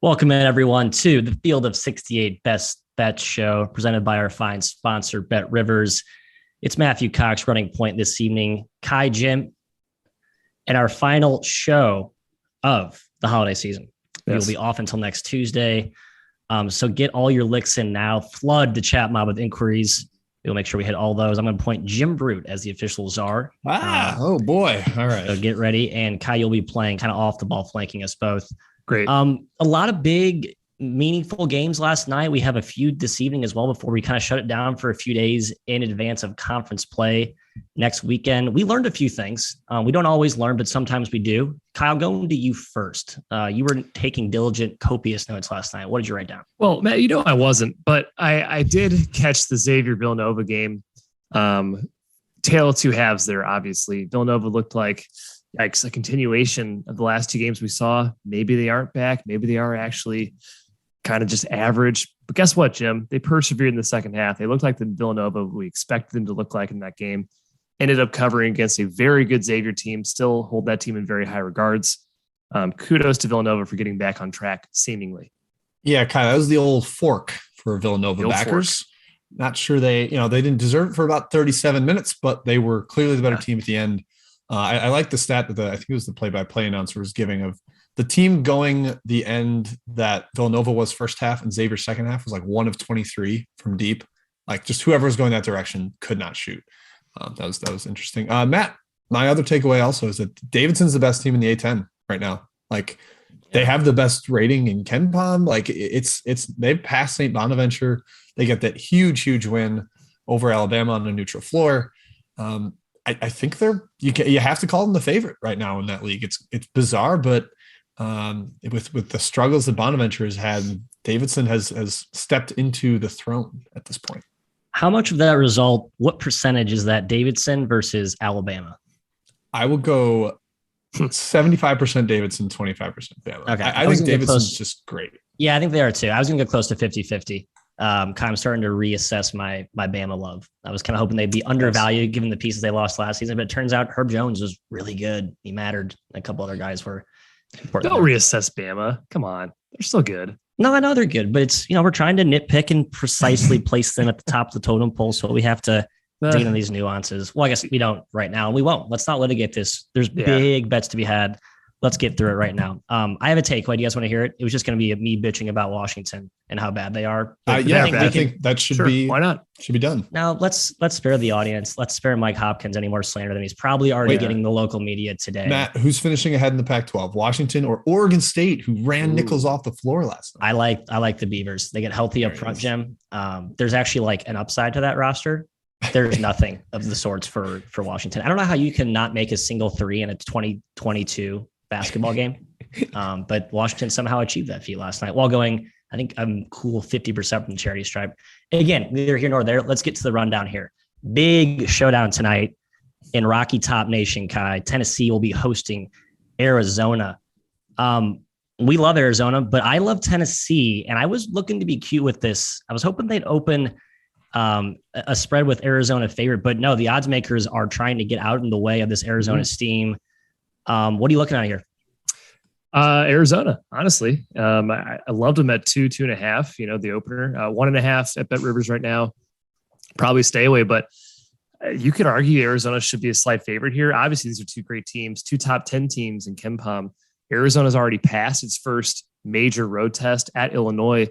Welcome in, everyone, to the Field of 68 Best Bets show presented by our fine sponsor, BetRivers. It's Matthew Cox running point this evening, Kai Jim, and our final show of the holiday season. Yes. We'll be off until next Tuesday. So get all your licks in now. Flood the chat mob with inquiries. We'll make sure we hit all those. I'm going to point Jim Brute as the official czar. Oh, boy. All right. So get ready. And Kai, you'll be playing kind of off the ball, flanking us both. Great. A lot of big, meaningful games last night. We have a few this evening as well before we kind of shut it down for a few days in advance of conference play next weekend. We learned a few things. We don't always learn, but sometimes we do. Kyle, going to you first. You were taking diligent, copious notes last night. What did you write down? Well, Matt, I wasn't, but I did catch the Xavier Villanova game. Tale of two halves there, obviously. Villanova looked like a continuation of the last two games we saw. Maybe they aren't back. Maybe they are actually kind of just average. But guess what, Jim? They persevered in the second half. They looked like the Villanova we expected them to look like in that game. Ended up covering against a very good Xavier team. Still hold that team in very high regards. Kudos to Villanova for getting back on track, seemingly. Yeah, Kyle, that was the old fork for Villanova backers. Fork. Not sure they didn't deserve it for about 37 minutes, but they were clearly the better team at the end. I like the stat that I think it was the play-by-play announcer was giving of the team going the end that Villanova was first half and Xavier second half was like 1 of 23 from deep. Like just whoever was going that direction could not shoot. That was interesting. Matt, my other takeaway also is that Davidson's the best team in the A10 right now. Like they have the best rating in KenPom. Like they've passed St. Bonaventure. They get that huge win over Alabama on a neutral floor. I think you have to call them the favorite right now in that league. It's bizarre, but with the struggles that Bonaventure has had, Davidson has stepped into the throne at this point. How much of that result, what percentage is that Davidson versus Alabama? I will go 75% Davidson, 25% Bama. Okay. I think Davidson's just great. Yeah, I think they are too. I was going to go close to 50-50. Kind of starting to reassess my Bama love. I was kind of hoping they'd be undervalued given the pieces they lost last season, but it turns out Herb Jones was really good. He mattered. A couple other guys were important. Don't reassess Bama. Come on. They're still good. No, I know they're good, but it's, we're trying to nitpick and precisely place them at the top of the totem pole. So we have to dig into these nuances. Well, I guess we don't right now, and we won't. Let's not litigate this. There's big bets to be had. Let's get through it right now. I have a takeaway. Do you guys want to hear it? It was just going to be me bitching about Washington and how bad they are. I think that should be. Why not? Should be done. Now let's spare the audience. Let's spare Mike Hopkins any more slander than he's probably already getting the local media today. Matt, who's finishing ahead in the Pac-12? Washington or Oregon State, who ran Nichols off the floor last night? I like the Beavers. They get healthy up front, Jim. There's actually like an upside to that roster. There's nothing of the sorts for Washington. I don't know how you can not make a single three in a 2022 basketball game. But Washington somehow achieved that feat last night while going, I think I'm cool 50% from the charity stripe. Again, neither here nor there. Let's get to the rundown here. Big showdown tonight in Rocky Top Nation, Kai. Tennessee will be hosting Arizona. We love Arizona, but I love Tennessee. And I was looking to be cute with this. I was hoping they'd open a spread with Arizona favorite, but no, the odds makers are trying to get out in the way of this Arizona steam. What are you looking at here? Arizona, honestly. I loved them at 2.5, the opener, 1.5 at BetRivers right now. Probably stay away, but you could argue Arizona should be a slight favorite here. Obviously, these are two great teams, two top 10 teams in KenPom. Arizona's already passed its first major road test at Illinois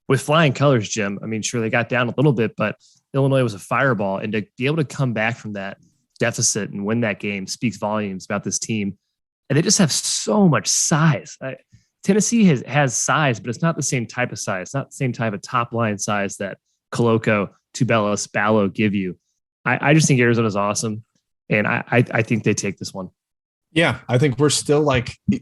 with flying colors, Jim. I mean, sure, they got down a little bit, but Illinois was a fireball. And to be able to come back from that deficit and win that game speaks volumes about this team. And they just have so much size. Tennessee has size, but it's not the same type of size. It's not the same type of top line size that Coloco, Tubelis, Ballo give you. I just think Arizona's awesome. And I think they take this one. Yeah, I think we're still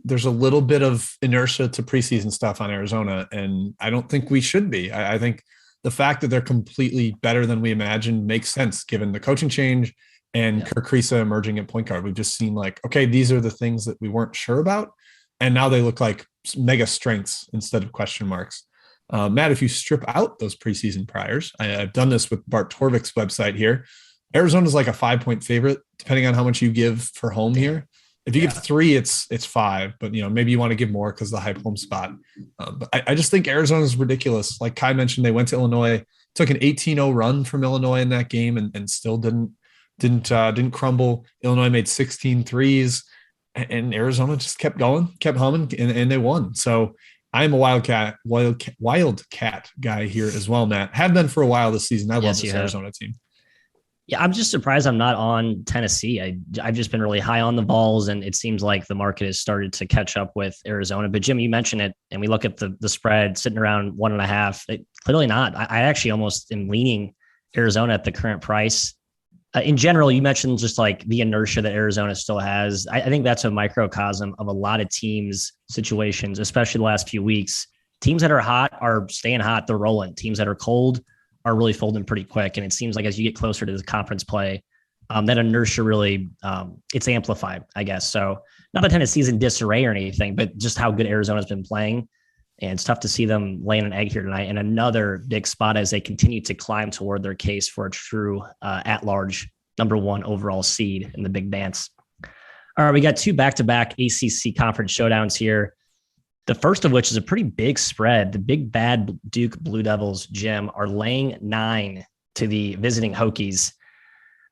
there's a little bit of inertia to preseason stuff on Arizona, and I don't think we should be. I think the fact that they're completely better than we imagined makes sense given the coaching change and Kirk Kriisa emerging at point guard. We've just seen okay, these are the things that we weren't sure about, and now they look like mega strengths instead of question marks. Matt, if you strip out those preseason priors, I've done this with Bart Torvik's website here. Arizona's like a 5-point favorite, depending on how much you give for home here. If you give 3, it's 5, but maybe you want to give more because of the hype home spot. But I just think Arizona is ridiculous. Like Kai mentioned, they went to Illinois, took an 18-0 run from Illinois in that game, and still didn't crumble. Illinois made 16 threes, and Arizona just kept going, kept humming, and they won. So I'm a wildcat guy here as well, Matt. Have been for a while this season. I love this Arizona team. Yeah, I'm just surprised I'm not on Tennessee. I've just been really high on the Vols, and it seems like the market has started to catch up with Arizona. But Jim, you mentioned it, and we look at the spread sitting around 1.5. Clearly not. I actually almost am leaning Arizona at the current price. In general, you mentioned just like the inertia that Arizona still has. I think that's a microcosm of a lot of teams' situations, especially the last few weeks. Teams that are hot are staying hot. They're rolling. Teams that are cold are really folding pretty quick. And it seems like as you get closer to the conference play, that inertia really, it's amplified, I guess. So not that Tennessee's in disarray or anything, but just how good Arizona's been playing. And it's tough to see them laying an egg here tonight. And another big spot as they continue to climb toward their case for a true at-large #1 overall seed in the big dance. All right, we got 2 back-to-back ACC conference showdowns here. The first of which is a pretty big spread. The big bad Duke Blue Devils, Jim, are laying 9 to the visiting Hokies.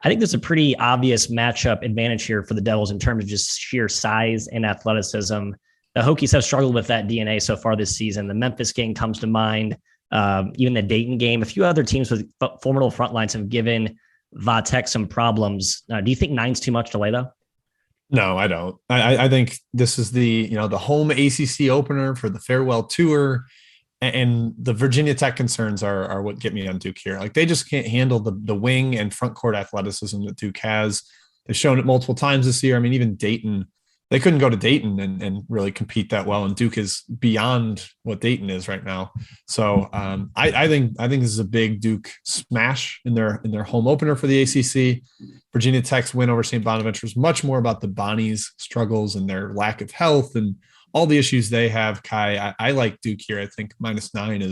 I think there's a pretty obvious matchup advantage here for the Devils in terms of just sheer size and athleticism. The Hokies have struggled with that DNA so far this season. The Memphis game comes to mind, even the Dayton game. A few other teams with formidable front lines have given Vatek some problems. Do you think 9's too much to lay, though? No, I don't. I think this is the home ACC opener for the farewell tour, and the Virginia Tech concerns are what get me on Duke here. Like they just can't handle the wing and front court athleticism that Duke has. They've shown it multiple times this year. I mean, even Dayton, they couldn't go to Dayton and really compete that well. And Duke is beyond what Dayton is right now. So I think this is a big Duke smash in their home opener for the ACC. Virginia Tech's win over St. Bonaventure is much more about the Bonnies' struggles and their lack of health and all the issues they have. Kai, I like Duke here. I think -9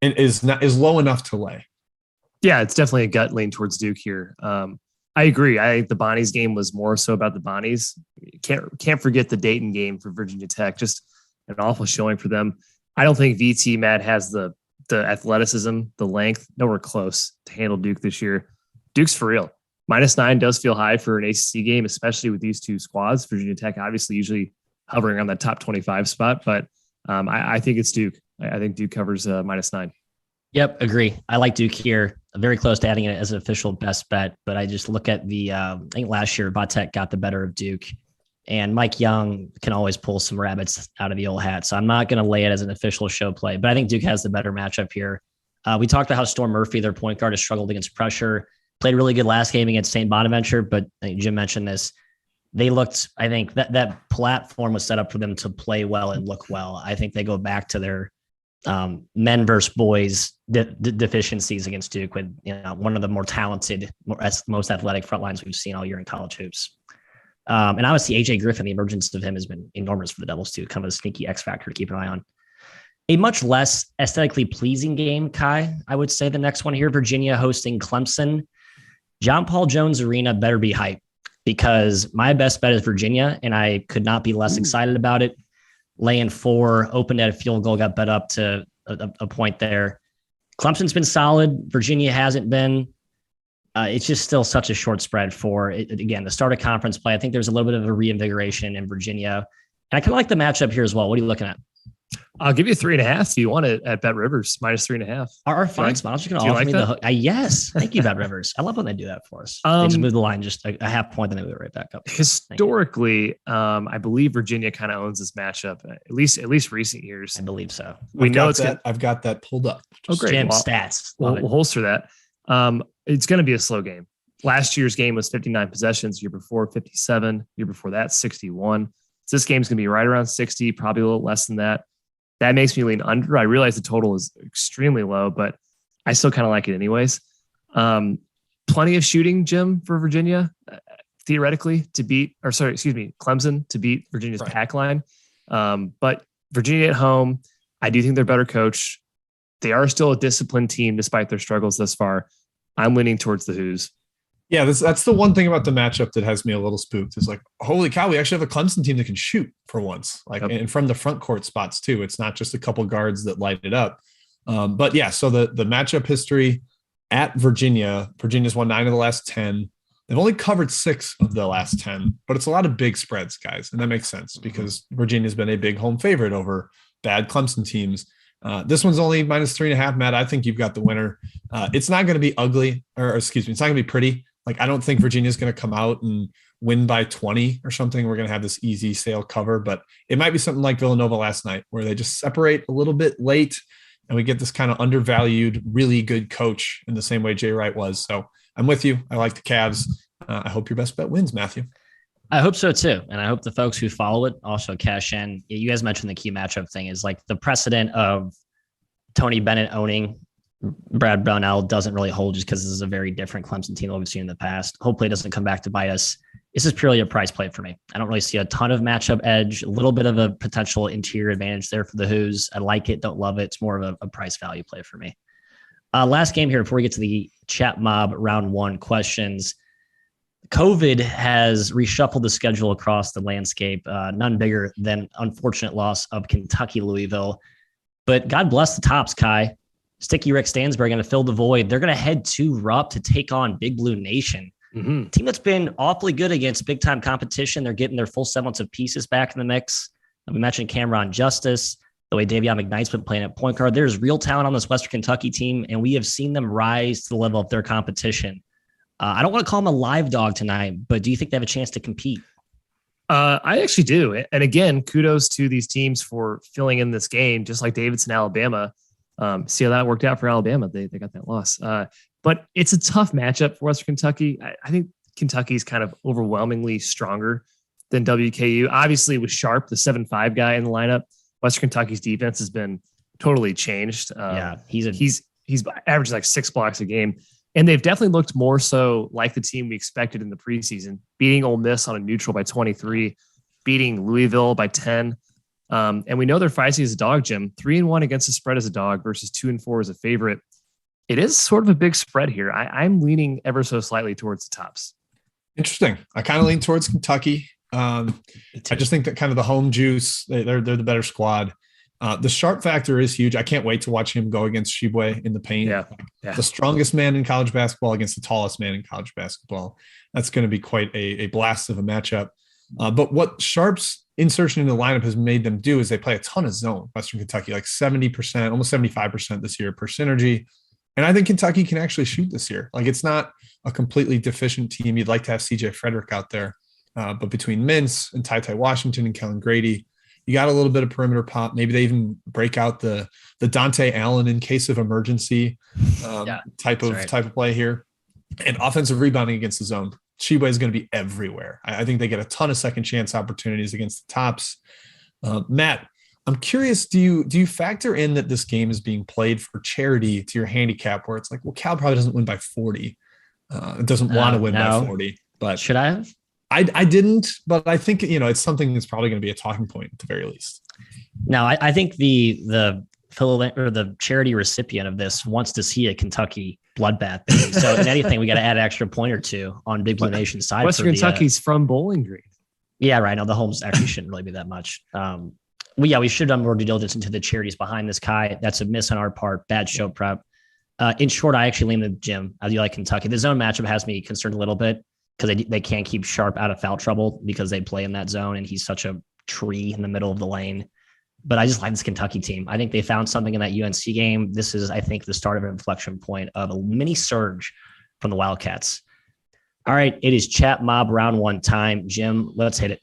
is low enough to lay. Yeah, it's definitely a gut lean towards Duke here. I agree. I think the Bonnies game was more so about the Bonnies. Can't forget the Dayton game for Virginia Tech. Just an awful showing for them. I don't think VT Matt has the athleticism, the length, nowhere close to handle Duke this year. Duke's for real. -9 does feel high for an ACC game, especially with these two squads. Virginia Tech obviously usually hovering on that top 25 spot, but I think it's Duke. I think Duke covers -9. Yep, agree. I like Duke here. I'm very close to adding it as an official best bet, but I just look at I think last year Vatek got the better of Duke, and Mike Young can always pull some rabbits out of the old hat. So I'm not going to lay it as an official show play, but I think Duke has the better matchup here. We talked about how Storm Murphy, their point guard, has struggled against pressure, played really good last game against St. Bonaventure, but I think Jim mentioned this. They looked, I think that platform was set up for them to play well and look well. I think they go back to their men versus boys deficiencies against Duke with one of the more talented, most athletic front lines we've seen all year in college hoops. And obviously AJ Griffin, the emergence of him has been enormous for the Devils too, kind of a sneaky X factor to keep an eye on. A much less aesthetically pleasing game, Kai, I would say the next one here, Virginia hosting Clemson. John Paul Jones Arena better be hype because my best bet is Virginia, and I could not be less excited about it. Laying 4, opened at a field goal, got bet up to a point there. Clemson's been solid. Virginia hasn't been. It's just still such a short spread for it. Again, the start of conference play. I think there's a little bit of a reinvigoration in Virginia. And I kind of like the matchup here as well. What are you looking at? I'll give you 3.5 if you want it at BetRivers, -3.5. Our fine spot. I'm just going to offer me the hook. Yes. Thank you, BetRivers. I love when they do that for us. They just move the line just a half point, then they move it right back up. Historically, I believe Virginia kind of owns this matchup, at least recent years. I believe so. I've got that pulled up. Oh, great. Jim, stats. We'll holster that. It's going to be a slow game. Last year's game was 59 possessions. Year before, 57. Year before that, 61. So this game's going to be right around 60, probably a little less than that. That makes me lean under. I realize the total is extremely low, but I still kind of like it anyways. Plenty of shooting, Jim, for Virginia, theoretically, Clemson to beat Virginia's pack line. But Virginia at home, I do think they're better coached. They are still a disciplined team despite their struggles thus far. I'm leaning towards the Hoos. Yeah, that's the one thing about the matchup that has me a little spooked. Is like, holy cow, we actually have a Clemson team that can shoot for once, like, and from the front court spots too. It's not just a couple guards that light it up. But yeah, so the matchup history at Virginia. Virginia's won 9 of the last 10. They've only covered 6 of the last 10, but it's a lot of big spreads, guys, and that makes sense because Virginia's been a big home favorite over bad Clemson teams. This one's only -3.5. Matt, I think you've got the winner. It's not going to be ugly, or excuse me, it's not going to be pretty. Like, I don't think Virginia's going to come out and win by 20 or something. We're going to have this easy sail cover, but it might be something like Villanova last night where they just separate a little bit late and we get this kind of undervalued, really good coach in the same way Jay Wright was. So I'm with you. I like the Cavs. I hope your best bet wins, Matthew. I hope so too. And I hope the folks who follow it also cash in. You guys mentioned the key matchup thing is like the precedent of Tony Bennett owning Brad Brownell doesn't really hold just because this is a very different Clemson team that we've seen in the past. Hopefully it doesn't come back to bite us. This is purely a price play for me. I don't really see a ton of matchup edge, a little bit of a potential interior advantage there for the Who's. I like it, don't love it. It's more of a price value play for me. Last game here before we get to the chat mob round 1 questions. COVID has reshuffled the schedule across the landscape. None bigger than unfortunate loss of Kentucky, Louisville. But God bless the Tops, Kai. Sticky Rick Stansberry going to fill the void. They're going to head to Rupp to take on Big Blue Nation. Mm-hmm. Team that's been awfully good against big-time competition. They're getting their full semblance of pieces back in the mix. We mentioned Cameron Justice, the way Davion McKnight's been playing at point guard. There's real talent on this Western Kentucky team, and we have seen them rise to the level of their competition. I don't want to call them a live dog tonight, but do you think they have a chance to compete? I actually do. And again, kudos to these teams for filling in this game, just like Davidson, Alabama. See how that worked out for Alabama. They got that loss. But it's a tough matchup for Western Kentucky. I think Kentucky's kind of overwhelmingly stronger than WKU. Obviously, with Sharp, the 7'5" guy in the lineup, Western Kentucky's defense has been totally changed. He's averaging like 6 blocks a game. And they've definitely looked more so like the team we expected in the preseason, beating Ole Miss on a neutral by 23, beating Louisville by 10. And we know they're feisty as a dog, Jim. 3-1 against the spread as a dog versus 2-4 as a favorite. It is sort of a big spread here. I'm leaning ever so slightly towards the Tops. Interesting. I kind of lean towards Kentucky. I just think that kind of the home juice, they're the better squad. The Sharp factor is huge. I can't wait to watch him go against Shibwe in the paint. Yeah. The strongest man in college basketball against the tallest man in college basketball. That's going to be quite a blast of a matchup. But what Sharp's insertion in the lineup has made them do is they play a ton of zone, Western Kentucky, like 70%, almost 75% this year per synergy. And I think Kentucky can actually shoot this year. Like, it's not a completely deficient team. You'd like to have CJ Frederick out there. But between Mintz and Ty Washington and Kellen Grady, you got a little bit of perimeter pop. Maybe they even break out the Dante Allen in case of emergency type of play here. And offensive rebounding against the zone. Shibwe is going to be everywhere. I think they get a ton of second chance opportunities against the Tops. Matt, I'm curious, do you factor in that this game is being played for charity to your handicap, where it's like, well, Cal probably doesn't win by 40. It doesn't want to win by 40. But should I have? I didn't, but I think, it's something that's probably going to be a talking point at the very least. No, I think the charity recipient of this wants to see a Kentucky bloodbath. So in anything, we got to add an extra point or two on Big Blue Nation side. Western Kentucky's from Bowling Green. Yeah, right. No, the homes actually shouldn't really be that much. We should have done more due diligence into the charities behind this, Kai. That's a miss on our part. Bad show prep. In short, I actually lean the Jim. I do like Kentucky. The zone matchup has me concerned a little bit because they can't keep Sharp out of foul trouble because they play in that zone and he's such a tree in the middle of the lane. But I just like this Kentucky team. I think they found something in that UNC game. This is, I think, the start of an inflection point of a mini surge from the Wildcats. All right, it is chat mob round 1 time. Jim, let's hit it.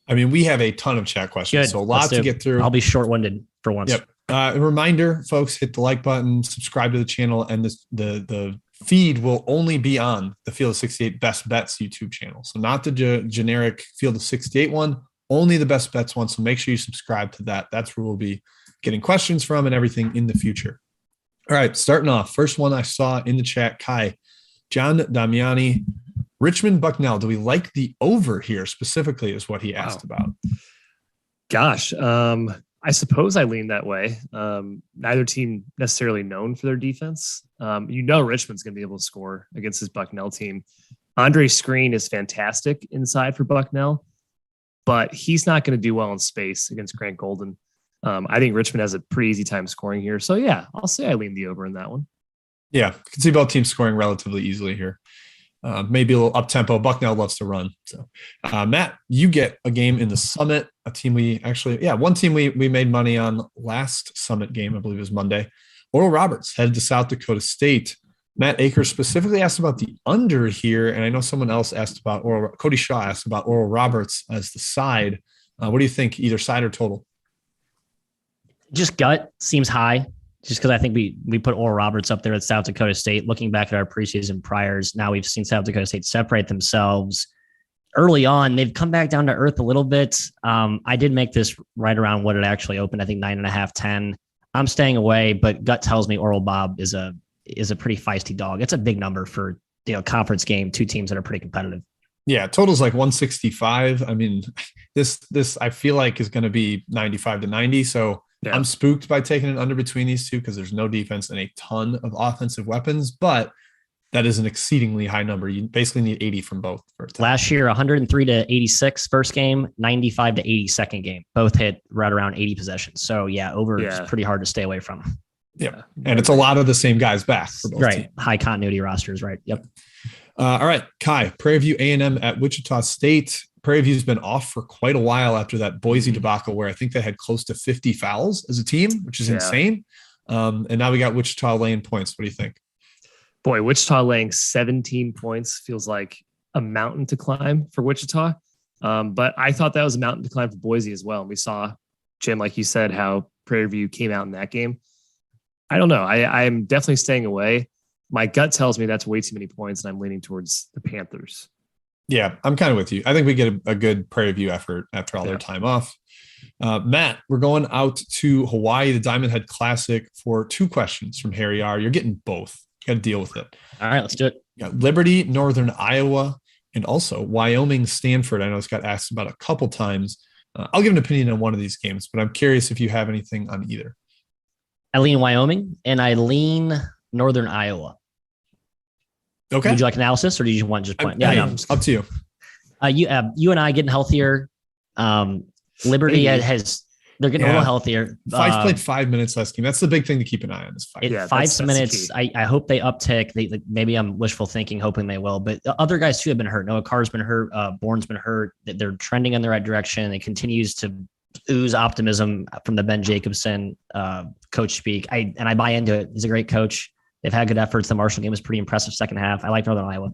I mean, we have a ton of chat questions, so a lot to get through. I'll be short-winded for once. Yep. A reminder, folks, hit the like button, subscribe to the channel, and the feed will only be on the Field of 68 Best Bets YouTube channel. So not the generic Field of 68 one, only the Best Bets one. So make sure you subscribe to that. That's where we'll be getting questions from and everything in the future. All right, starting off. First one I saw in the chat, Kai, John Damiani, Richmond Bucknell. Do we like the over here specifically is what he asked about. Gosh, I suppose I lean that way. Neither team necessarily known for their defense. Richmond's going to be able to score against this Bucknell team. Andre Screen is fantastic inside for Bucknell, but he's not going to do well in space against Grant Golden. I think Richmond has a pretty easy time scoring here. So, yeah, I'll say I lean the over in that one. Yeah, I can see both teams scoring relatively easily here. Maybe a little up-tempo. Bucknell loves to run. So, Matt, you get a game in the Summit, a team one team we made money on last Summit game, I believe it was Monday. Oral Roberts headed to South Dakota State. Matt Akers specifically asked about the under here, and I know someone else asked about Cody Shaw asked about Oral Roberts as the side. What do you think, either side or total? Just gut seems high, just because I think we put Oral Roberts up there at South Dakota State. Looking back at our preseason priors, now we've seen South Dakota State separate themselves early on. They've come back down to earth a little bit. I did make this right around what it actually opened. I think 9.5, 10. I'm staying away, but gut tells me Oral Bob is a pretty feisty dog. It's a big number for conference game, two teams that are pretty competitive. Yeah, total's like 165. I mean, this I feel like is going to be 95 to 90. So yeah. I'm spooked by taking an under between these two because there's no defense and a ton of offensive weapons, but that is an exceedingly high number. You basically need 80 from both. Last year, 103 to 86 first game, 95 to 80 second game. Both hit right around 80 possessions. So is pretty hard to stay away from. Yeah. And it's a lot of the same guys back for both right. teams. High continuity rosters, right? Yep. All right, Kai, Prairie View A&M at Wichita State. Prairie View's been off for quite a while after that Boise debacle where I think they had close to 50 fouls as a team, which is insane. And now we got Wichita laying points. What do you think? Boy, Wichita laying 17 points feels like a mountain to climb for Wichita. But I thought that was a mountain to climb for Boise as well. And we saw, Jim, like you said, how Prairie View came out in that game. I don't know. I'm definitely staying away. My gut tells me that's way too many points, and I'm leaning towards the Panthers. Yeah, I'm kind of with you. I think we get a good Prairie View effort after all their time off. Matt, we're going out to Hawaii, the Diamond Head Classic, for 2 questions from Harry R. You're getting both. You got to deal with it. All right, let's do it. You got Liberty, Northern Iowa, and also Wyoming, Stanford. I know it's got asked about a couple times. I'll give an opinion on one of these games, but I'm curious if you have anything on either. I lean Wyoming, and I lean Northern Iowa. Okay. Would you like analysis, or do you want just point? Up to you. You and I getting healthier. Liberty they're getting a little healthier. Five played 5 minutes last game. That's the big thing to keep an eye on. This fight. 5 minutes. I hope they uptick. Maybe I'm wishful thinking, hoping they will. But the other guys too have been hurt. Noah Carr's been hurt. Bourne's been hurt. They're trending in the right direction. It continues to ooze optimism from the Ben Jacobson coach speak. I buy into it. He's a great coach. They've had good efforts. The Marshall game was pretty impressive second half. I like Northern Iowa.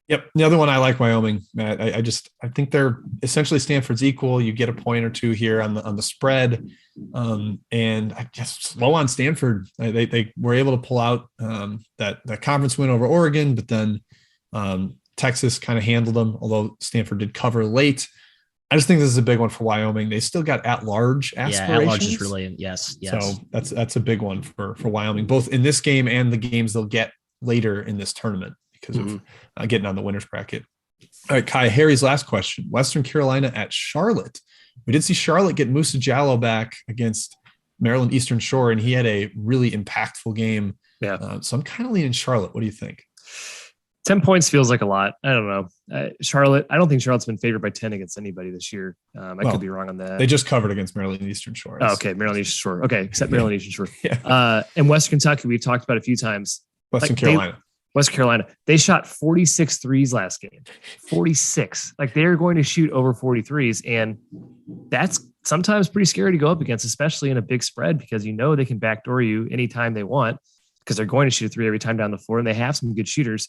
Yep. The other one I like Wyoming, Matt. I think they're essentially Stanford's equal. You get a point or two here on the spread. And I guess slow on Stanford. They were able to pull out that conference win over Oregon, but then Texas kind of handled them, although Stanford did cover late. I just think this is a big one for Wyoming. They still got at-large aspirations. Yeah, at-large is really, yes. So that's a big one for Wyoming, both in this game and the games they'll get later in this tournament because of getting on the winner's bracket. All right, Kai, Harry's last question. Western Carolina at Charlotte. We did see Charlotte get Musa Jallow back against Maryland Eastern Shore, and he had a really impactful game. Yeah. So I'm kind of leaning Charlotte. What do you think? 10 points feels like a lot. I don't know. Charlotte, I don't think Charlotte's been favored by 10 against anybody this year. I could be wrong on that. They just covered against Maryland Eastern Shore. Oh, okay. Maryland Eastern Shore. Okay. Except Maryland Eastern Shore. Yeah. And Western Kentucky, we've talked about a few times. Western Carolina. They shot 46 threes last game. 46. They're going to shoot over 40 threes. And that's sometimes pretty scary to go up against, especially in a big spread, because they can backdoor you anytime they want because they're going to shoot a three every time down the floor. And they have some good shooters.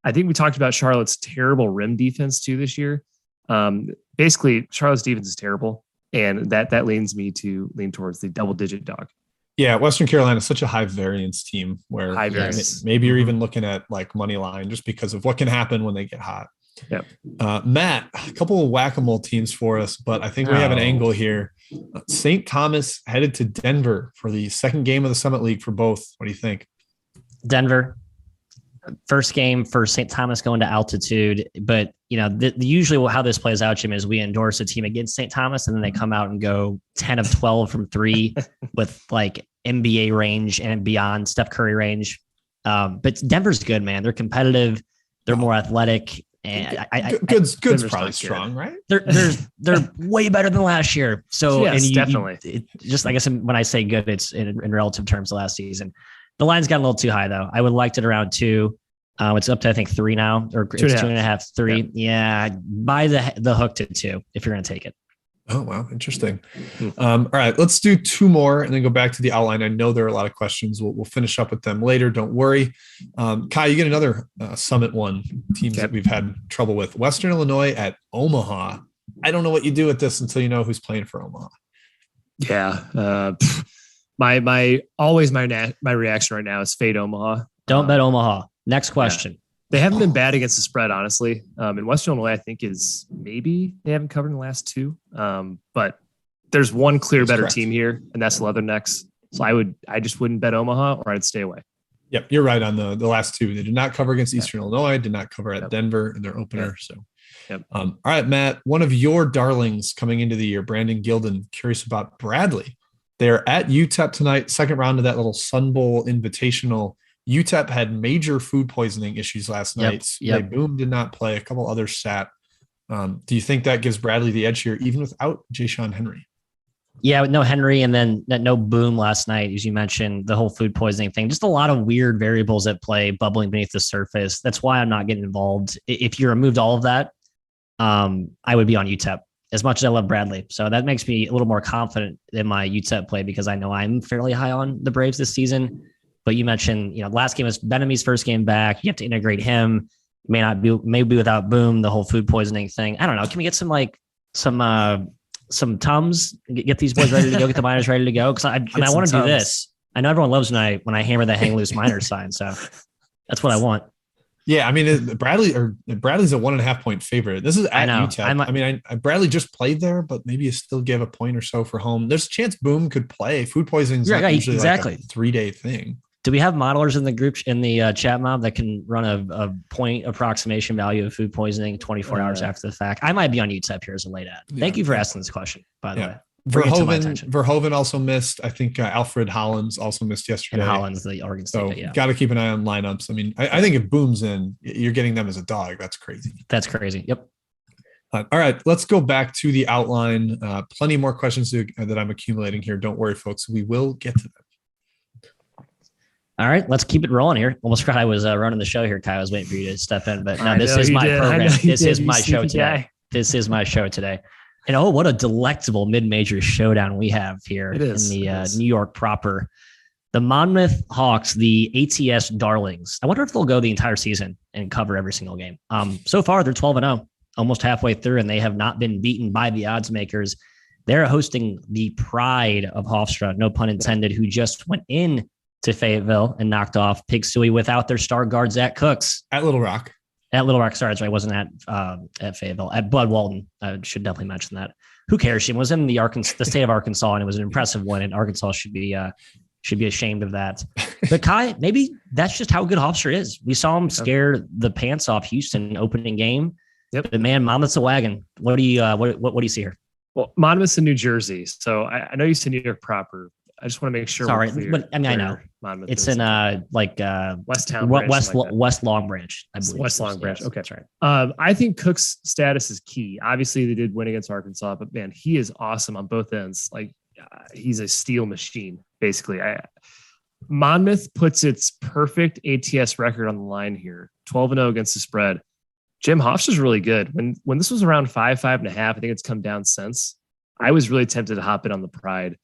I think we talked about Charlotte's terrible rim defense too this year. Basically, Charlotte's defense is terrible, and that leans me to lean towards the double-digit dog. Yeah, Western Carolina is such a high variance team where maybe you're even looking at money line just because of what can happen when they get hot. Yep. Matt, a couple of whack-a-mole teams for us, but I think we have an angle here. St. Thomas headed to Denver for the second game of the Summit League for both. What do you think? Denver. First game for St. Thomas going to altitude, but usually how this plays out, Jim, is we endorse a team against St. Thomas, and then they come out and go 10 of 12 from three with NBA range and beyond Steph Curry range. But Denver's good, man. They're competitive. They're more athletic. And Good's probably strong, right? They're way better than last year. So yes, and definitely. Just I guess when I say good, it's in relative terms. The last season, the line's got a little too high though. I would like it around 2. It's up to I think 3 now, or it's 2.5, 3. Yeah, buy the hook to 2 if you're going to take it. Oh, wow. Interesting. All right, let's do 2 more and then go back to the outline. I know there are a lot of questions. We'll finish up with them later. Don't worry. Kai, you get another Summit 1 teams that we've had trouble with. Western Illinois at Omaha. I don't know what you do with this until you know who's playing for Omaha. Yeah. My reaction right now is fade Omaha. Don't bet Omaha. Next question. Yeah. They haven't been bad against the spread, honestly. And Western Illinois, I think, is maybe they haven't covered in the last 2. But there's one clear better team here, and that's Leathernecks. So I just wouldn't bet Omaha, or I'd stay away. Yep, you're right on the last 2. They did not cover against Eastern Illinois, did not cover at Denver in their opener. All right, Matt, one of your darlings coming into the year, Brandon Gilden, curious about Bradley. They're at UTEP tonight, second round of that little Sun Bowl Invitational. UTEP had major food poisoning issues last night. Boom did not play. A couple others sat. Do you think that gives Bradley the edge here, even without Ja'Shawn Henry? Yeah, no Henry, and then no Boom last night, as you mentioned, the whole food poisoning thing. Just a lot of weird variables at play, bubbling beneath the surface. That's why I'm not getting involved. If you removed all of that, I would be on UTEP as much as I love Bradley. So that makes me a little more confident in my UTEP play because I know I'm fairly high on the Braves this season. But you mentioned, last game was Benemy's first game back. You have to integrate him. Maybe without Boom, the whole food poisoning thing. I don't know. Can we get some Tums? Get these boys ready to go. Get the miners ready to go. Because I want to do this. I know everyone loves when I hammer the hang loose miners sign. So that's what I want. Yeah, I mean Bradley's a 1.5 point favorite. This is at UTEP. Bradley just played there, but maybe you still give a point or so for home. There's a chance Boom could play. Food poisoning is usually like a 3-day thing. Do we have modelers in the group in the chat mob that can run a point approximation value of food poisoning 24 hours after the fact? I might be on UTEP here as a late ad. Thank you for asking this question, by the way. Verhoeven also missed. I think Alfred Hollins also missed yesterday. And Hollins, the Oregon State. So got to keep an eye on lineups. I mean, I think if Boom's in, you're getting them as a dog. That's crazy. That's crazy. Yep. All right, let's go back to the outline. Plenty more questions that I'm accumulating here. Don't worry, folks. We will get to them. All right, let's keep it rolling here. Almost forgot I was running the show here, Kai. I was waiting for you to step in, but no, this is my program. This is my show today. This is my show today. And what a delectable mid-major showdown we have here in the New York proper. The Monmouth Hawks, the ATS Darlings. I wonder if they'll go the entire season and cover every single game. So far, they're 12-0, almost halfway through, and they have not been beaten by the odds makers. They're hosting the pride of Hofstra, no pun intended, who just went in to Fayetteville and knocked off Pig Suey without their star guard, Zach Cooks. At Little Rock. Sorry, that's right. I wasn't at Fayetteville. At Bud Walton. I should definitely mention that. Who cares? She was in the state of Arkansas, and it was an impressive win, and Arkansas should be ashamed of that. But Kai, maybe that's just how good Hofstra is. We saw him scare the pants off Houston opening game. Yep. But man, Monmouth's a wagon. What do you see here? Well, Monmouth's in New Jersey, so I know you said New York proper. I just want to make sure. Sorry, but I know Monmouth it's in Westtown, West Long Branch. I believe West Long Branch. Yes, okay, that's right. I think Cook's status is key. Obviously, they did win against Arkansas, but man, he is awesome on both ends. He's a steel machine, basically. Monmouth puts its perfect ATS record on the line here, 12-0 against the spread. Jim Hofstra's really good. When this was around 5.5, I think it's come down since. I was really tempted to hop in on the pride.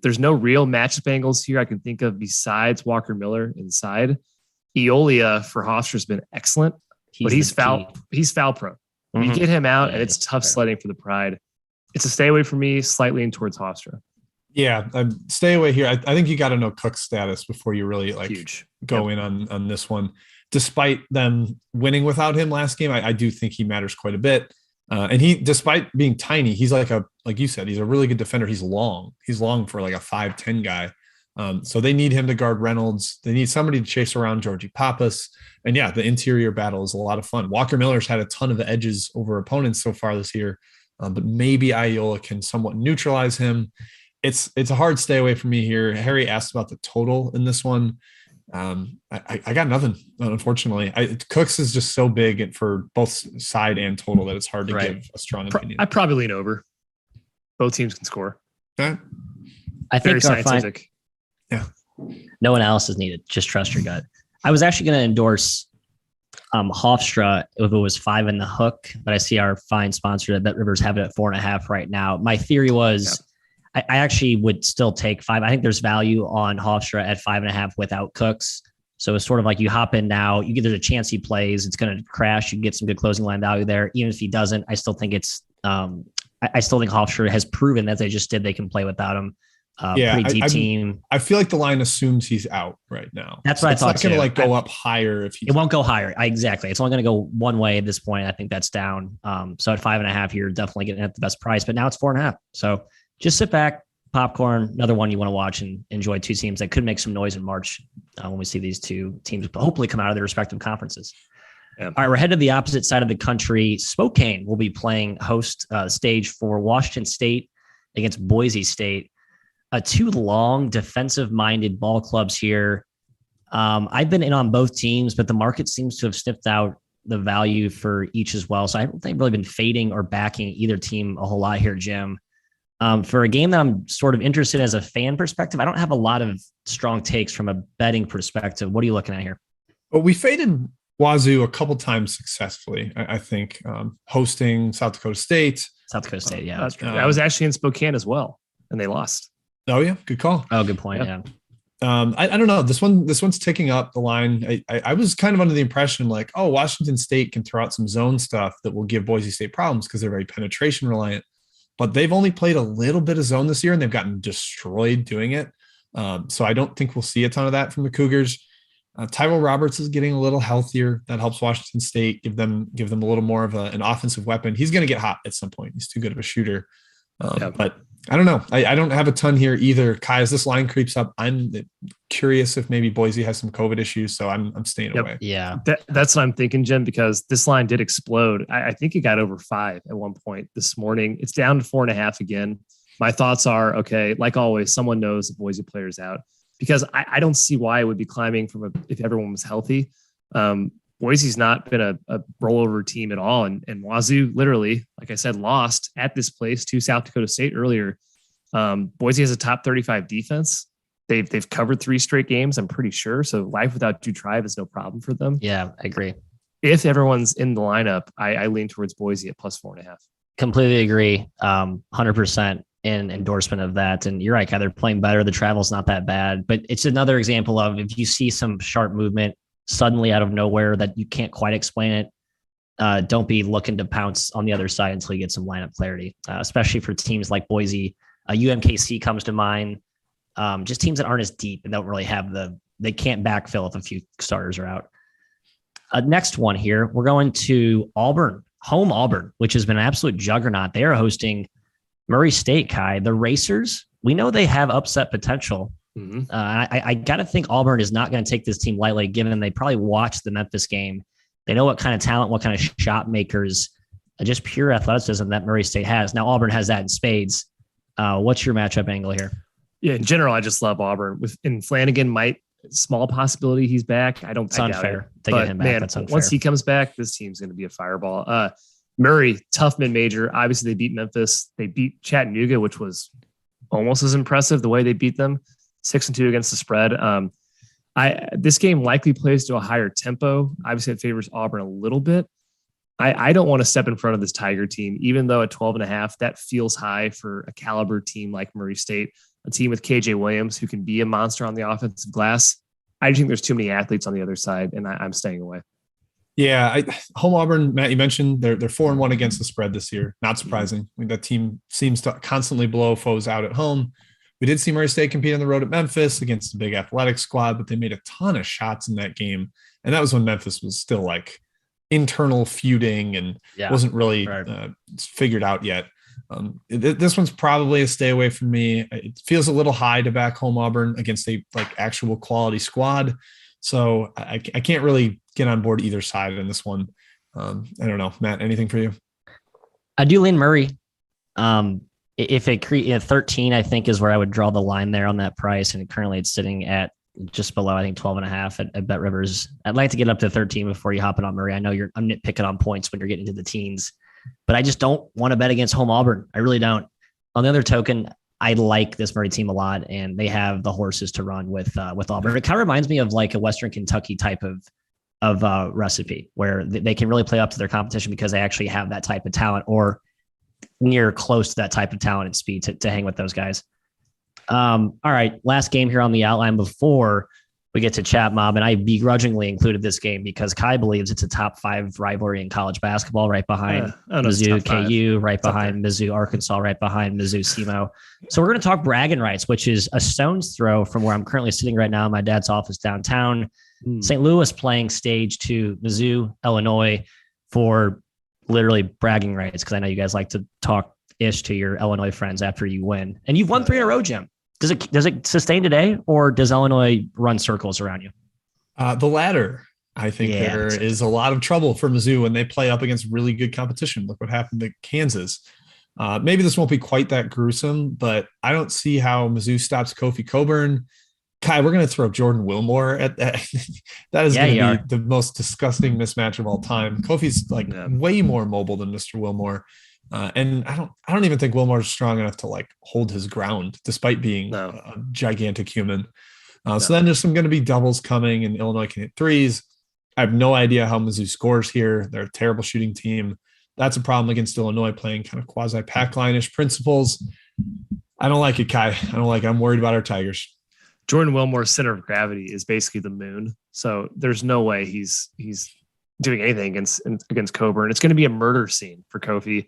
There's no real matchup angles here I can think of besides Walker Miller inside. Eolia for Hofstra has been excellent, but he's foul prone. Mm-hmm. You get him out, and it's tough sledding for the pride. It's a stay away for me, slightly in towards Hofstra. Yeah, stay away here. I think you got to know Cook's status before you really go in on this one. Despite them winning without him last game, I do think he matters quite a bit. And he, despite being tiny, he's like you said, he's a really good defender. He's long for like a 5'10" guy. So they need him to guard Reynolds. They need somebody to chase around Georgie Pappas. And yeah, the interior battle is a lot of fun. Walker Miller's had a ton of edges over opponents so far this year, but maybe Iola can somewhat neutralize him. It's a hard stay away from me here. Harry asked about the total in this one. I got nothing, unfortunately. Cooks is just so big for both side and total that it's hard to give a strong opinion. I probably lean over. Both teams can score. Okay. I think very scientific. Yeah. No analysis needed. Just trust your gut. I was actually going to endorse Hofstra if it was 5 in the hook, but I see our fine sponsor at BetRivers have it at 4.5 right now. My theory was I actually would still take 5. I think there's value on Hofstra at 5.5 without Cooks. So it's sort of like you hop in now, there's a chance he plays, it's going to crash. You can get some good closing line value there. Even if he doesn't, I still think it's, I still think Hofstra has proven that they just did, they can play without him. Pretty deep team. I feel like the line assumes he's out right now. That's what I thought. It's not going to go up higher if it won't go higher. Exactly. It's only going to go one way at this point. I think that's down. So at 5.5, you're definitely getting at the best price. But now it's 4.5. So just sit back, popcorn. Another one you want to watch and enjoy. Two teams that could make some noise in March when we see these two teams hopefully come out of their respective conferences. Yeah. All right, we're headed to the opposite side of the country. Spokane will be playing host stage for Washington State against Boise State. Two long defensive-minded ball clubs here. I've been in on both teams, but the market seems to have sniffed out the value for each as well. So I don't think I've really been fading or backing either team a whole lot here, Jim. For a game that I'm sort of interested in as a fan perspective, I don't have a lot of strong takes from a betting perspective. What are you looking at here? Well, we faded Wazoo a couple times successfully, I think, hosting South Dakota State. South Dakota State, yeah. I was actually in Spokane as well, and they lost. Oh yeah, good call. Oh, good point. Yeah. I don't know. This one's ticking up the line. I was kind of under the impression like, oh, Washington State can throw out some zone stuff that will give Boise State problems because they're very penetration reliant. But they've only played a little bit of zone this year and they've gotten destroyed doing it. So I don't think we'll see a ton of that from the Cougars. Tyrell Roberts is getting a little healthier. That helps Washington State give them a little more of an offensive weapon. He's going to get hot at some point. He's too good of a shooter. But I don't know. I don't have a ton here either. Kai, as this line creeps up, I'm curious if maybe Boise has some COVID issues, so I'm staying away. Yeah, that's what I'm thinking, Jim, because this line did explode. I think it got over 5 at one point this morning. It's down to 4.5 again. My thoughts are, okay, like always, someone knows the Boise player's out because I don't see why it would be climbing if everyone was healthy. Boise's not been a rollover team at all. And Wazoo literally, like I said, lost at this place to South Dakota State earlier. Boise has a top 35 defense. They've covered 3 straight games, I'm pretty sure. So life without Drew Tribe is no problem for them. Yeah, I agree. If everyone's in the lineup, I lean towards Boise at plus 4.5. Completely agree. 100% in endorsement of that. And you're right, Kai, they're playing better. The travel's not that bad, but it's another example of if you see some sharp movement suddenly out of nowhere that you can't quite explain it, don't be looking to pounce on the other side until you get some lineup clarity, especially for teams like Boise. UMKC comes to mind. Just teams that aren't as deep and don't really have they can't backfill if a few starters are out. Next one here, we're going to Auburn, home Auburn, which has been an absolute juggernaut. They are hosting Murray State, Kai. The Racers, we know they have upset potential. Mm-hmm. I got to think Auburn is not going to take this team lightly, given they probably watched the Memphis game. They know what kind of talent, what kind of shot makers, just pure athleticism that Murray State has. Now Auburn has that in spades. What's your matchup angle here? Yeah, in general, I just love Auburn. And Flanagan small possibility he's back. It's unfair to get him back. Man, that's unfair. Once he comes back, this team's going to be a fireball. Murray, tough mid-major. Obviously, they beat Memphis. They beat Chattanooga, which was almost as impressive the way they beat them. 6-2 against the spread. This game likely plays to a higher tempo. Obviously, it favors Auburn a little bit. I don't want to step in front of this Tiger team, even though at 12.5, that feels high for a caliber team like Murray State, a team with KJ Williams who can be a monster on the offensive glass. I think there's too many athletes on the other side, and I'm staying away. Yeah, home Auburn, Matt, you mentioned they're 4-1 against the spread this year. Not surprising. I mean, that team seems to constantly blow foes out at home. We did see Murray State compete on the road at Memphis against a big athletic squad, but they made a ton of shots in that game. And that was when Memphis was still like internal feuding and wasn't really figured out yet. This one's probably a stay away from me. It feels a little high to back home Auburn against a actual quality squad. So I can't really get on board either side in this one. I don't know, Matt, anything for you? I do lean Murray. If it 13, I think is where I would draw the line there on that price. And currently it's sitting at just below, I think 12.5 at BetRivers. I'd like to get up to 13 before you hop in on Murray. I know I'm nitpicking on points when you're getting into the teens, but I just don't want to bet against home Auburn. I really don't. On the other token, I like this Murray team a lot, and they have the horses to run with Auburn. It kind of reminds me of like a Western Kentucky type of recipe where they can really play up to their competition because they actually have that type of talent or near close to that type of talent and speed to hang with those guys. All right, last game here on the outline before we get to Chat Mob, and I begrudgingly included this game because Kai believes it's a top 5 rivalry in college basketball, right behind Mizzou KU, right behind Mizzou Arkansas, right behind Mizzou SEMO. So we're going to talk bragging rights, which is a stone's throw from where I'm currently sitting right now in my dad's office downtown. St. Louis playing stage 2, Mizzou, Illinois, for literally bragging rights, because I know you guys like to talk ish to your Illinois friends after you win. And you've won 3 in a row, Jim. Does it sustain today, or does Illinois run circles around you? The latter. I think there is a lot of trouble for Mizzou when they play up against really good competition. Look what happened to Kansas. Maybe this won't be quite that gruesome, but I don't see how Mizzou stops Kofi Cockburn. Kai, we're going to throw Jordan Wilmore at that. That is going to be the most disgusting mismatch of all time. Kofi's way more mobile than Mr. Wilmore. And I don't even think Wilmore's strong enough to like hold his ground despite being a gigantic human. So then there's going to be doubles coming, and Illinois can hit threes. I have no idea how Mizzou scores here. They're a terrible shooting team. That's a problem against Illinois playing kind of quasi pack line-ish principles. I don't like it, Kai. I don't like it. I'm worried about our Tigers. Jordan Wilmore's center of gravity is basically the moon. So there's no way he's doing anything against Cockburn. It's going to be a murder scene for Kofi.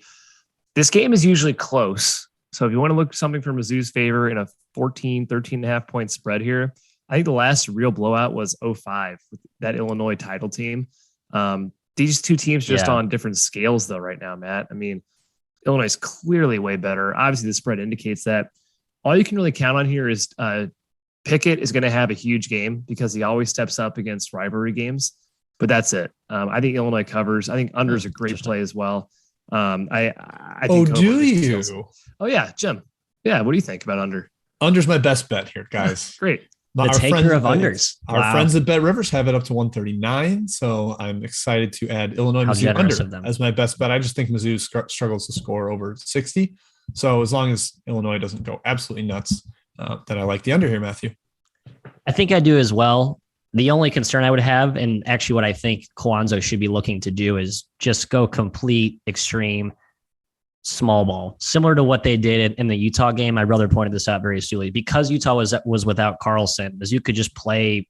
This game is usually close. So if you want to look for something for Mizzou's favor in a 13.5 point spread here, I think the last real blowout was 05 with that Illinois title team. These two teams just on different scales though right now, Matt. I mean, Illinois is clearly way better. Obviously the spread indicates that. All you can really count on here is Pickett is going to have a huge game because he always steps up against rivalry games, but that's it. I think Illinois covers. I think under is a great play as well. I think do you? Oh yeah, Jim. Yeah, what do you think about under? Under's my best bet here, guys. Great. The taker of unders. Our friends at BetRivers have it up to 139, so I'm excited to add Illinois Mizzou under as my best bet. I just think Mizzou struggles to score over 60, so as long as Illinois doesn't go absolutely nuts, then I like the under here, Matthew. I think I do as well. The only concern I would have, and actually what I think Kwanzaa should be looking to do, is just go complete extreme small ball, similar to what they did in the Utah game. My brother pointed this out very astutely. Because Utah was without Carlson, as you could just play,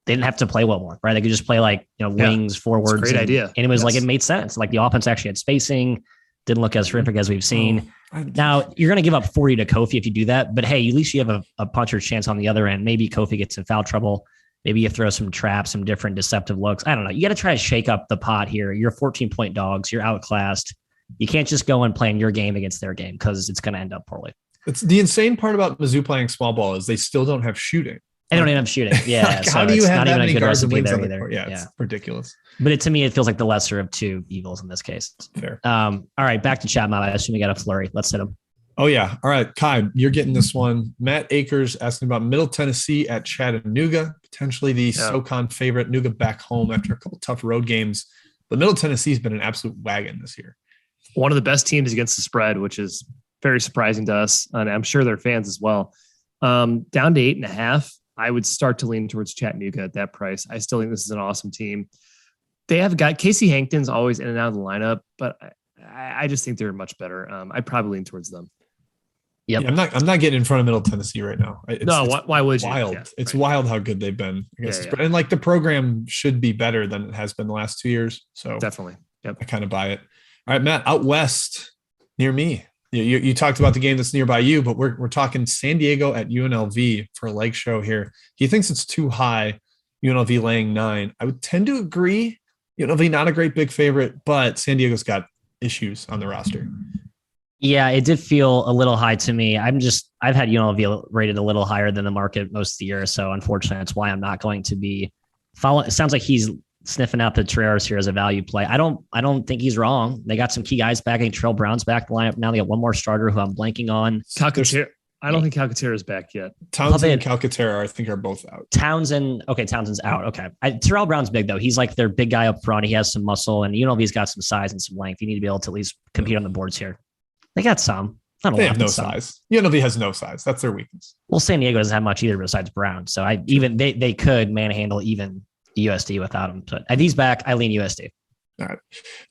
they didn't have to play Wilmore, right? They could just play wings, forwards. Great idea. And it was it made sense. Like the offense actually had spacing, didn't look as horrific as we've seen. Now you're going to give up 40 to Kofi if you do that, but hey, at least you have a puncher's chance on the other end. Maybe Kofi gets in foul trouble. Maybe you throw some traps, some different deceptive looks. I don't know. You got to try to shake up the pot here. You're 14-point dogs. You're outclassed. You can't just go and play your game against their game because it's going to end up poorly. It's the insane part about Mizzou playing small ball is they still don't have shooting. They don't even have shooting. Yeah. How do you have that many guards and wings there either? Yeah, it's ridiculous. But to me, it feels like the lesser of two evils in this case. Fair. All right, back to Chat Mob. I assume we got a flurry. Let's hit him. Oh, yeah. All right, Kai, you're getting this one. Matt Akers asking about Middle Tennessee at Chattanooga, potentially the SoCon favorite. Nooga back home after a couple tough road games. But Middle Tennessee's been an absolute wagon this year. One of the best teams against the spread, which is very surprising to us, and I'm sure their fans as well. Down to 8.5, I would start to lean towards Chattanooga at that price. I still think this is an awesome team. They have got Casey Hankton's always in and out of the lineup, but I just think they're much better. I'd probably lean towards them. Yep. Yeah, I'm not getting in front of Middle Tennessee right now. Why would you? Wild. Yeah, it's wild how good they've been against the spread. And the program should be better than it has been the last 2 years. So definitely. Yep. I kind of buy it. All right, Matt, out west near me. You talked about the game that's nearby you, but we're talking San Diego at UNLV for a leg show here. He thinks it's too high. UNLV laying 9. I would tend to agree. UNLV not a great big favorite, but San Diego's got issues on the roster. Yeah, it did feel a little high to me. I've had UNLV rated a little higher than the market most of the year. So unfortunately, that's why I'm not going to be following. It sounds like he's sniffing out the Treras here as a value play. I don't think he's wrong. They got some key guys back. I think Terrell Brown's back in the lineup now. They got one more starter who I'm blanking on. I don't think Calcaterra is back yet. Townsend and Calcaterra, I think, are both out. Townsend's out. Okay. Terrell Brown's big, though. He's like their big guy up front. He has some muscle, and UNLV's got some size and some length. You need to be able to at least compete on the boards here. They got some. They have no size. UNLV has no size. That's their weakness. Well, San Diego doesn't have much either besides Brown. So they could manhandle even USD without him. But at he's back, I lean USD. All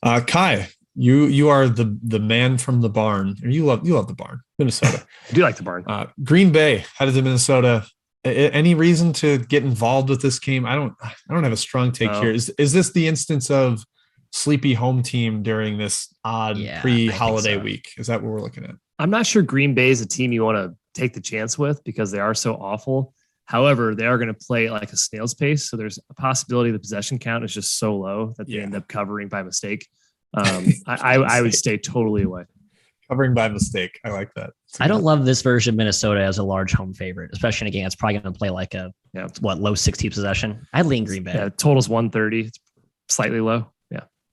right. Kai, you are the man from the barn. Or you love the barn, Minnesota. I do like the barn. Green Bay headed to Minnesota. Any reason to get involved with this game? I don't have a strong take here. Is this the instance of sleepy home team during this odd pre-holiday week? Is that what we're looking at? I'm not sure Green Bay is a team you want to take the chance with because they are so awful. However, they are going to play like a snail's pace. So there's a possibility the possession count is just so low that they end up covering by mistake. I would stay totally away. Covering by mistake. I like that. I don't love this version of Minnesota as a large home favorite, especially in a game that's probably going to play like a low 60 possession. I'd lean Green Bay. Yeah, total's 130. It's slightly low.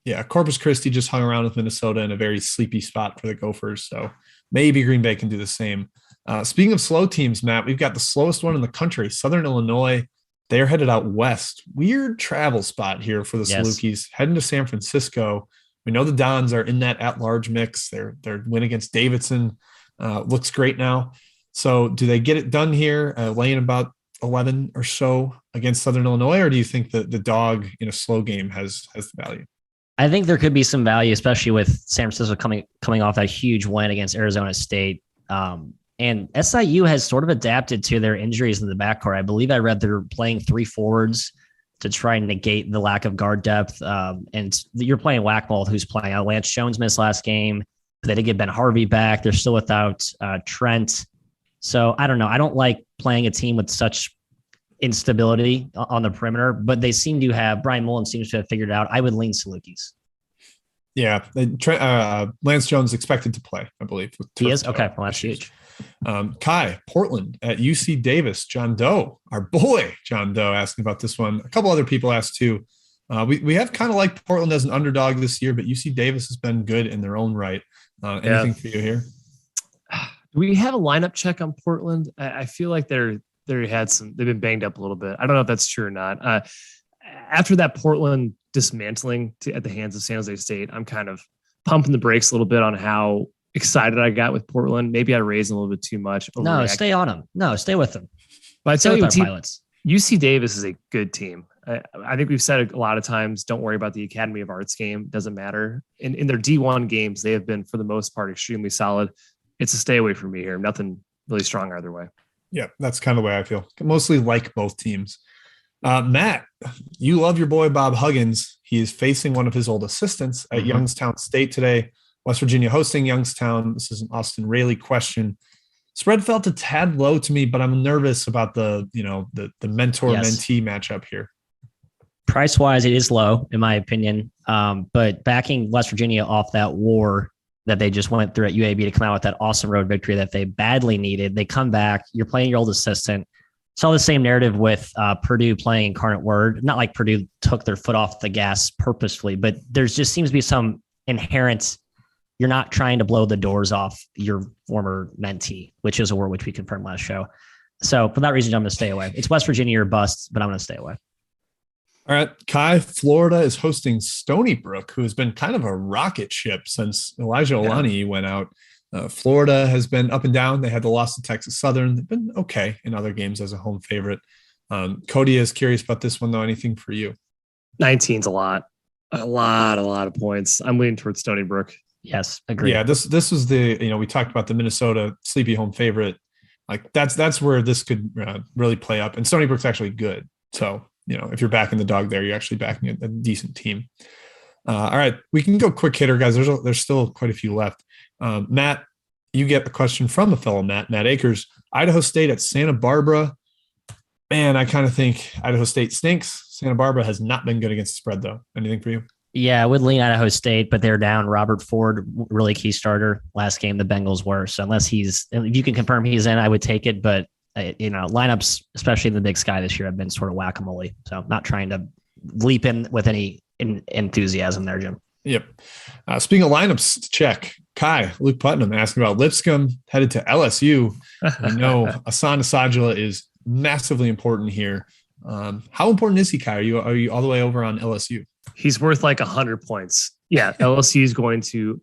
Yeah, Corpus Christi just hung around with Minnesota in a very sleepy spot for the Gophers. So maybe Green Bay can do the same. Speaking of slow teams, Matt, we've got the slowest one in the country, Southern Illinois. They're headed out west. Weird travel spot here for the Salukis, heading to San Francisco. We know the Dons are in that at-large mix. Their win against Davidson looks great now. So do they get it done here, laying about 11 or so against Southern Illinois, or do you think that the dog in a slow game has the value? I think there could be some value, especially with San Francisco coming off that huge win against Arizona State. And SIU has sort of adapted to their injuries in the backcourt. I believe I read they're playing 3 forwards to try and negate the lack of guard depth. And you're playing whack-a-mole who's playing out. Lance Jones missed last game. They did get Ben Harvey back. They're still without Trent. So I don't know. I don't like playing a team with such instability on the perimeter, but they seem to have, Brian Mullen seems to have figured it out. I would lean Salukis. Yeah. Lance Jones expected to play, I believe. He is? Okay. Well, that's huge. Kai, Portland at UC Davis. John Doe, our boy, John Doe, asking about this one. A couple other people asked too. We have kind of liked Portland as an underdog this year, but UC Davis has been good in their own right. Anything for you here? Do we have a lineup check on Portland? I feel like they've been banged up a little bit. I don't know if that's true or not. After that Portland dismantling at the hands of San Jose State, I'm kind of pumping the brakes a little bit on how excited I got with Portland. Maybe I raised a little bit too much. No, stay on them. No, stay with them. But I tell you, UC Davis is a good team. I think we've said a lot of times, don't worry about the Academy of Arts game. Doesn't matter. In their D1 games, they have been, for the most part, extremely solid. It's a stay away from me here. Nothing really strong either way. Yeah, that's kind of the way I feel. Mostly like both teams. Matt, you love your boy Bob Huggins. He is facing one of his old assistants at Youngstown State today. West Virginia hosting Youngstown. This is an Austin Rayleigh question. Spread felt a tad low to me, but I'm nervous about the mentor-mentee matchup here. Price-wise, it is low, in my opinion. But backing West Virginia off that war that they just went through at UAB to come out with that awesome road victory that they badly needed, they come back. You're playing your old assistant. Saw the same narrative with Purdue playing Incarnate Word. Not like Purdue took their foot off the gas purposefully, but there's just seems to be some inherent. You're not trying to blow the doors off your former mentee, which is a word which we confirmed last show. So for that reason, I'm going to stay away. It's West Virginia or bust, but I'm going to stay away. All right. Kai, Florida is hosting Stony Brook, who has been kind of a rocket ship since Elijah Olani went out. Florida has been up and down. They had the loss to Texas Southern. They've been okay in other games as a home favorite. Cody is curious about this one, though. Anything for you? 19's a lot of points. I'm leaning towards Stony Brook. Yes, agree. Yeah, this was we talked about the Minnesota sleepy home favorite. Like that's where this could really play up. And Stony Brook's actually good. So, if you're backing the dog there, you're actually backing a decent team. All right, we can go quick hitter, guys. There's still quite a few left. Matt, you get a question from a fellow Matt Akers. Idaho State at Santa Barbara. Man, I kind of think Idaho State stinks. Santa Barbara has not been good against the spread, though. Anything for you? Yeah, I would lean Idaho State, but they're down. Robert Ford, really key starter. Last game, the Bengals were. So if you can confirm he's in, I would take it. But, lineups, especially in the Big Sky this year, have been sort of whack-a-mole. So not trying to leap in with any enthusiasm there, Jim. Yep. Speaking of lineups, check. Kai, Luke Putnam asking about Lipscomb headed to LSU. We know Asan Sajula is massively important here. How important is he, Kai? Are you all the way over on LSU? He's worth like 100 points. Yeah, LSU is going to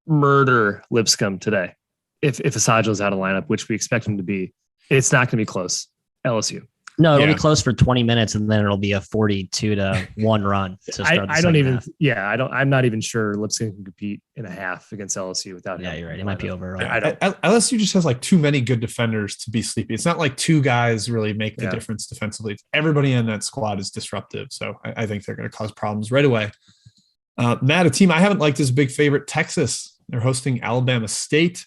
murder Lipscomb today. If Sajula is out of lineup, which we expect him to be, it's not going to be close. LSU. No, it'll be close for 20 minutes, and then it'll be a 42-1 run. I'm not even sure Lipscomb can compete in a half against LSU without him. Yeah, you're right. It might be over. Right? LSU just has like too many good defenders to be sleepy. It's not like two guys really make the difference defensively. Everybody in that squad is disruptive. So I think they're going to cause problems right away. Matt, a team I haven't liked as a big favorite, Texas. They're hosting Alabama State.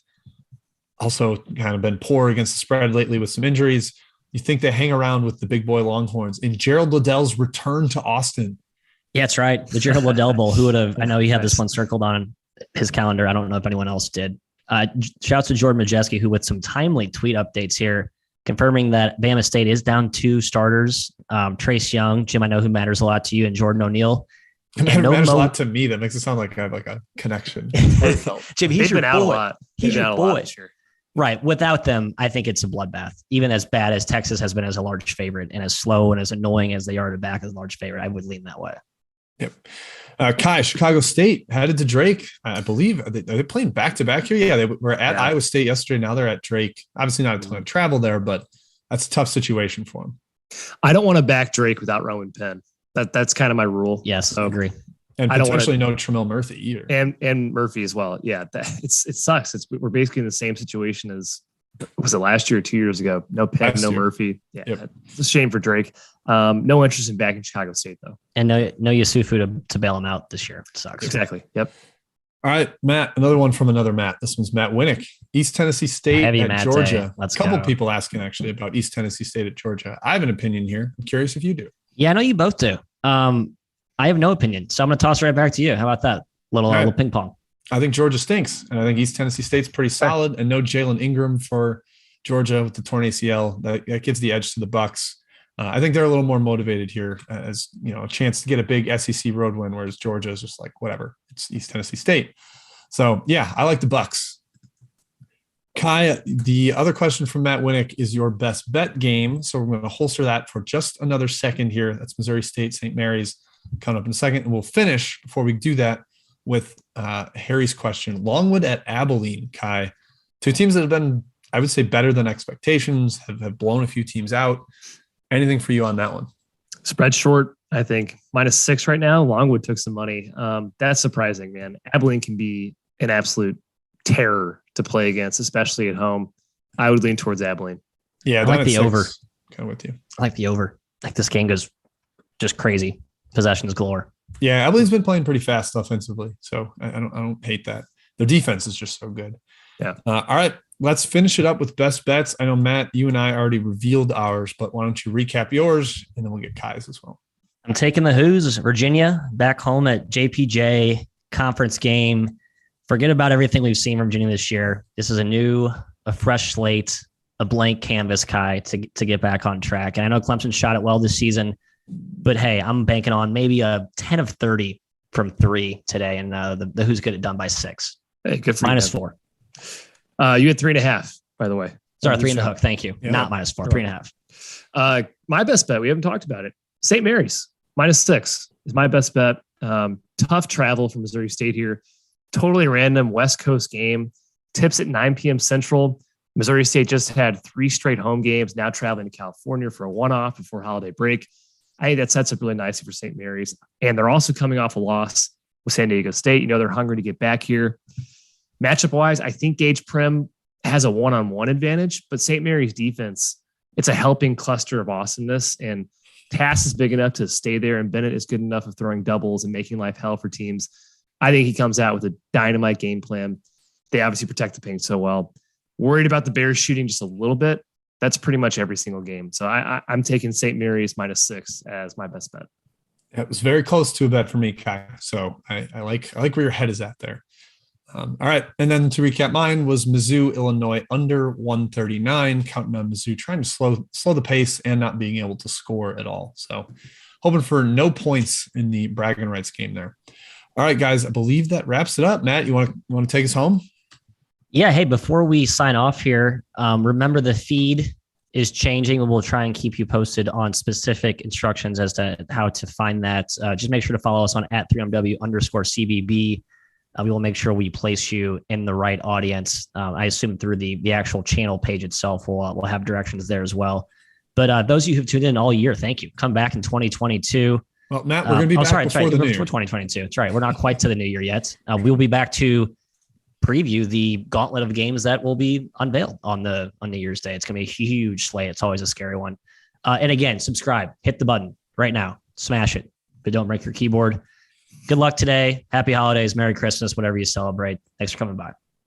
Also kind of been poor against the spread lately with some injuries. You think they hang around with the big boy Longhorns in Gerald Liddell's return to Austin? Yeah, that's right. The Gerald Liddell Bowl. Who would have? I know he had this one circled on his calendar. I don't know if anyone else did. Shouts to Jordan Majeski, who with some timely tweet updates here, confirming that Bama State is down 2 starters. Trace Young, Jim, I know who matters a lot to you, and Jordan O'Neal. It matters a lot to me. That makes it sound like I have like a connection. Jim, he's your boy. Out a lot. He's your boy. Right. Without them, I think it's a bloodbath. Even as bad as Texas has been as a large favorite and as slow and as annoying as they are to back as a large favorite, I would lean that way. Yep. Kai, Chicago State headed to Drake. I believe are they playing back-to-back here? Yeah, they were at Iowa State yesterday. Now they're at Drake. Obviously not a ton of travel there, but that's a tough situation for them. I don't want to back Drake without Rowan Penn. That's kind of my rule. Yes, so, I agree. And potentially no Tramel Murphy either. And Murphy as well. Yeah, it sucks. We're basically in the same situation as, was it last year or 2 years ago? No Penn, no Murphy. Yeah, It's a shame for Drake. No interest in backing Chicago State, though. And no Yusufu to bail him out this year. It sucks. Exactly. Yep. All right, Matt, another one from another Matt. This one's Matt Winnick. East Tennessee State at Georgia. A couple people asking actually about East Tennessee State at Georgia. I have an opinion here. I'm curious if you do. Yeah, I know you both do. I have no opinion, so I'm going to toss it right back to you. How about that? Little ping pong. I think Georgia stinks, and I think East Tennessee State's pretty solid. And no Jalen Ingram for Georgia with the torn ACL. That gives the edge to the Bucks. I think they're a little more motivated here, as a chance to get a big SEC road win, whereas Georgia is just like whatever. It's East Tennessee State. So yeah, I like the Bucks. Kai, the other question from Matt Winnick is your best bet game. So we're going to holster that for just another second here. That's Missouri State, St. Mary's coming up in a second. And we'll finish before we do that with Harry's question. Longwood at Abilene, Kai. 2 teams that have been, I would say, better than expectations, have blown a few teams out. Anything for you on that one? Spread short, I think. -6 right now. Longwood took some money. That's surprising, man. Abilene can be an absolute terror to play against, especially at home. I would lean towards Abilene. Yeah, I like the over. Kind of with you. I like the over. Like this game goes just crazy. Possessions galore. Yeah, Abilene's been playing pretty fast offensively, so I don't hate that. Their defense is just so good. Yeah. All right, let's finish it up with best bets. I know, Matt, you and I already revealed ours, but why don't you recap yours, and then we'll get Kai's as well. I'm taking the Hoos, Virginia, back home at JPJ, conference game. Forget about everything we've seen from Virginia this year. This is a fresh slate, a blank canvas, Kai, to get back on track. And I know Clemson shot it well this season, but hey, I'm banking on maybe a 10 of 30 from 3 today, and the Hoos get it done by 6. Hey, good for -4. You had 3.5, by the way. Sorry, 3 and a hook. Thank you. Yeah. Not -4, 3.5. My best bet, we haven't talked about it. St. Mary's -6 is my best bet. Tough travel from Missouri State here. Totally random West Coast game. Tips at 9 p.m. Central. Missouri State just had 3 straight home games, now traveling to California for a one-off before holiday break. I think that sets up really nicely for St. Mary's. And they're also coming off a loss with San Diego State. They're hungry to get back here. Matchup-wise, I think Gage Prim has a one-on-one advantage, but St. Mary's defense, it's a helping cluster of awesomeness, and Tass is big enough to stay there, and Bennett is good enough of throwing doubles and making life hell for teams. I think he comes out with a dynamite game plan. They obviously protect the paint so well. Worried about the Bears shooting just a little bit. That's pretty much every single game. So I'm taking St. Mary's -6 as my best bet. It was very close to a bet for me, Kai. So I like where your head is at there. All right. And then to recap, mine was Mizzou, Illinois under 139, counting on Mizzou trying to slow the pace and not being able to score at all. So hoping for no points in the bragging rights game there. All right, guys, I believe that wraps it up. Matt, you want to take us home? Yeah. Hey, before we sign off here, remember the feed is changing, and we'll try and keep you posted on specific instructions as to how to find that. Just make sure to follow us on @3MW_CBB. We will make sure we place you in the right audience. I assume through the actual channel page itself, we'll have directions there as well. But those of you who've tuned in all year, thank you. Come back in 2022. Well, Matt, we're going to be back before the new year. 2022. That's right. We're not quite to the new year yet. We'll be back to preview the gauntlet of games that will be unveiled on New Year's Day. It's going to be a huge slate. It's always a scary one. And again, subscribe, hit the button right now, smash it, but don't break your keyboard. Good luck today. Happy holidays. Merry Christmas, whatever you celebrate. Thanks for coming by.